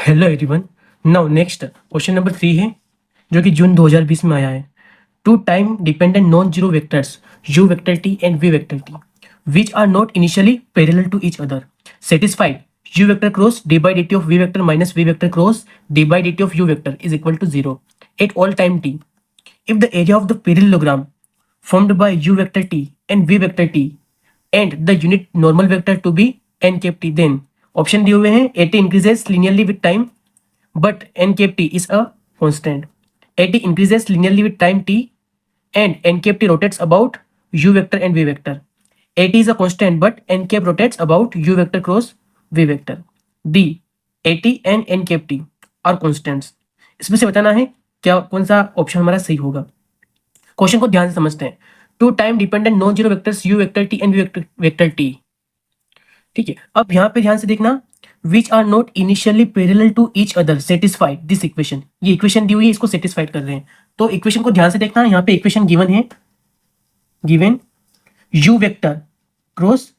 Hello everyone. Now next question number 3 है जो कि जून 2020 में आया है। Two time dependent non zero vectors u vector t and v vector t which are not initially parallel to each other satisfied u vector cross d by dt of v vector minus v vector cross d by dt of u vector is equal to 0 at all time t if the area of the parallelogram formed by u vector t and v vector t and the unit normal vector to be n cap t then option दिए हुए हैं at increases linearly with time but n cap t is a constant. at increases linearly with time t and n cap t rotates about u vector and v vector. at is a constant but n cap rotates about u vector cross v vector. the at and n cap t are constants. इसमें से बताना है क्या कौन सा option हमारा सही होगा। क्वेश्चन को ध्यान से समझते हैं। Two time dependent non zero vectors u vector t and v vector t। ठीक है, अब यहाँ पे ध्यान से देखना, which are not initially parallel to each other satisfied this equation. ये इक्वेशन दी हुई है, इसको सेटिस्फाइड कर रहे हैं। तो इक्वेशन को ध्यान से देखना, यहाँ पे इक्वेशन गिवन है, given u vector cross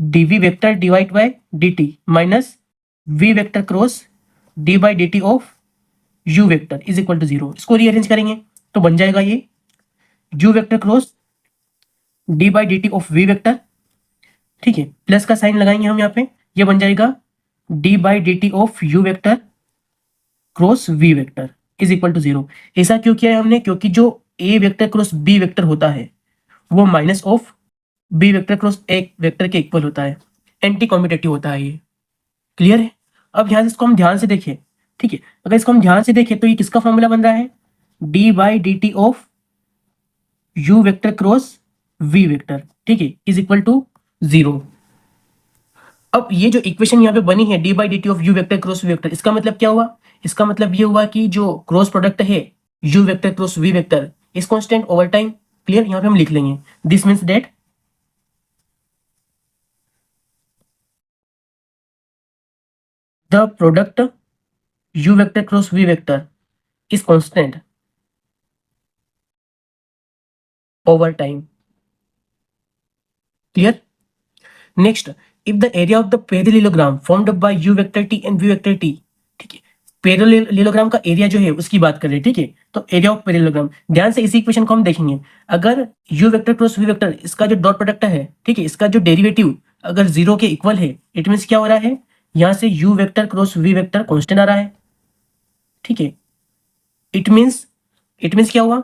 dv vector divide by dt minus v vector cross d by dt of u vector is equal to 0। इसको रीअरेंज करेंगे तो बन जाएगा ये u vector cross d by dt of v vector. ठीक है, plus का sign लगाएंगे हम यहाँ पे, ये बन जाएगा d by d t of u vector cross v vector is equal to 0। ऐसा क्यों किया है हमने? क्योंकि जो a vector cross b vector होता है वो minus of b vector cross a vector के इक्वल होता है, एंटी कॉम्पिटेटिव होता है ये। क्लियर है? अब यहाँ से इसको हम ध्यान से देखें, ठीक है, अगर इसको हम ध्यान से देखें तो ये किसका फॉर्मूला बन रहा है? d by d t of u vector cross v vector, ठीक है, इज इक्वल टू 0। अब ये जो इक्वेशन यहाँ पे बनी है d by d t of u vector cross v vector, इसका मतलब क्या हुआ? इसका मतलब ये हुआ कि जो क्रॉस प्रोडक्ट है u vector cross v vector is constant over time. Clear? यहाँ पे हम लिख लेंगे this means that the product u vector cross v vector is constant over time. Clear? Next, if the area of the parallelogram formed by u vector t and v vector t, ठीक है, parallelogram का area जो है उसकी बात कर रहे हैं, ठीक है, तो एरिया ऑफ पैरेललोग्राम, ध्यान से इसी इक्वेशन को हम देखेंगे। अगर u vector cross v vector इसका जो डॉट प्रोडक्ट है, ठीक है, इसका जो डेरिवेटिव अगर 0 के इक्वल है, इट मीन्स क्या हो रहा है? यहाँ से u vector cross v vector constant आ रहा है, ठीक है। इट मीन्स क्या हुआ?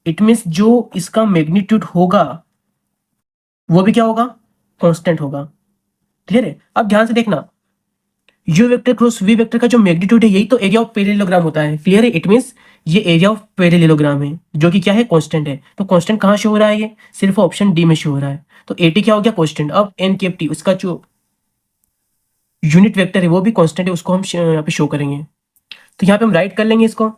इट मीन्स जो इसका मैग्नीट्यूड होगा वो भी क्या होगा? कांस्टेंट होगा। क्लियर है? अब ध्यान से देखना, u vector cross v vector का जो मैग्नीट्यूड है यही तो एरिया ऑफ पैरेललोग्राम होता है। क्लियर है? इट मींस ये एरिया ऑफ पैरेललोग्राम है जो कि क्या है? कांस्टेंट है। तो कांस्टेंट कहाँ शो हो रहा है? ये सिर्फ ऑप्शन डी में शो हो रहा है। तो at क्या हो गया? कांस्टेंट। अब n कैप t उसका जो यूनिट वेक्टर है वो भी कांस्टेंट है, उसको हम यहाँ पे शो करेंगे। तो यहाँ पे हम राइट कर लेंगे इसको,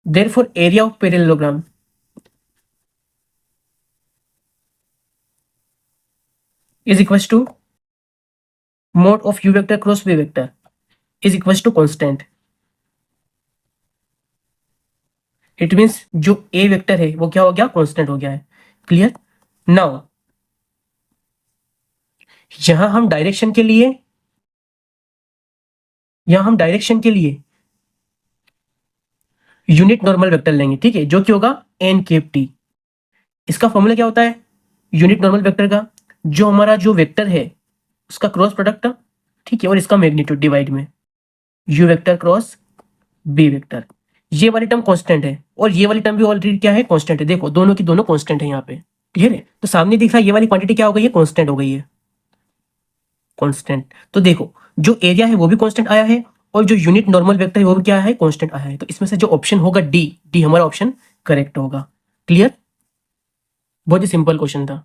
therefore area of parallelogram is equals to mod of u vector cross v vector is equals to constant। It means जो a वेक्टर है वो क्या हो गया? कांस्टेंट हो गया है। क्लियर? नाउ यहां हम डायरेक्शन के लिए यूनिट नॉर्मल वेक्टर लेंगे, ठीक है, जो कि होगा n कैप t। इसका फॉर्मूला क्या होता है यूनिट नॉर्मल वेक्टर का? जो हमारा जो वेक्टर है उसका क्रॉस प्रोडक्ट, ठीक है, और इसका मैग्नीट्यूड डिवाइड में u vector cross b vector. ये वाली टर्म कांस्टेंट है और ये वाली टर्म भी ऑलरेडी क्या है? कांस्टेंट है। देखो दोनों की दोनों कांस्टेंट है यहाँ पे। क्लियर है? तो सामने दिख रहा है ये वाली क्वांटिटी क्या हो गई है? कांस्टेंट हो गई है, कांस्टेंट। तो देखो जो एरिया है वो भी कांस्टेंट आया है और जो यूनिट नॉर्मल वेक्टर है वो भी क्या है? कांस्टेंट आया है। तो इसमें से जो ऑप्शन होगा डी हमारा ऑप्शन करेक्ट होगा। क्लियर? बहुत ही सिंपल क्वेश्चन था।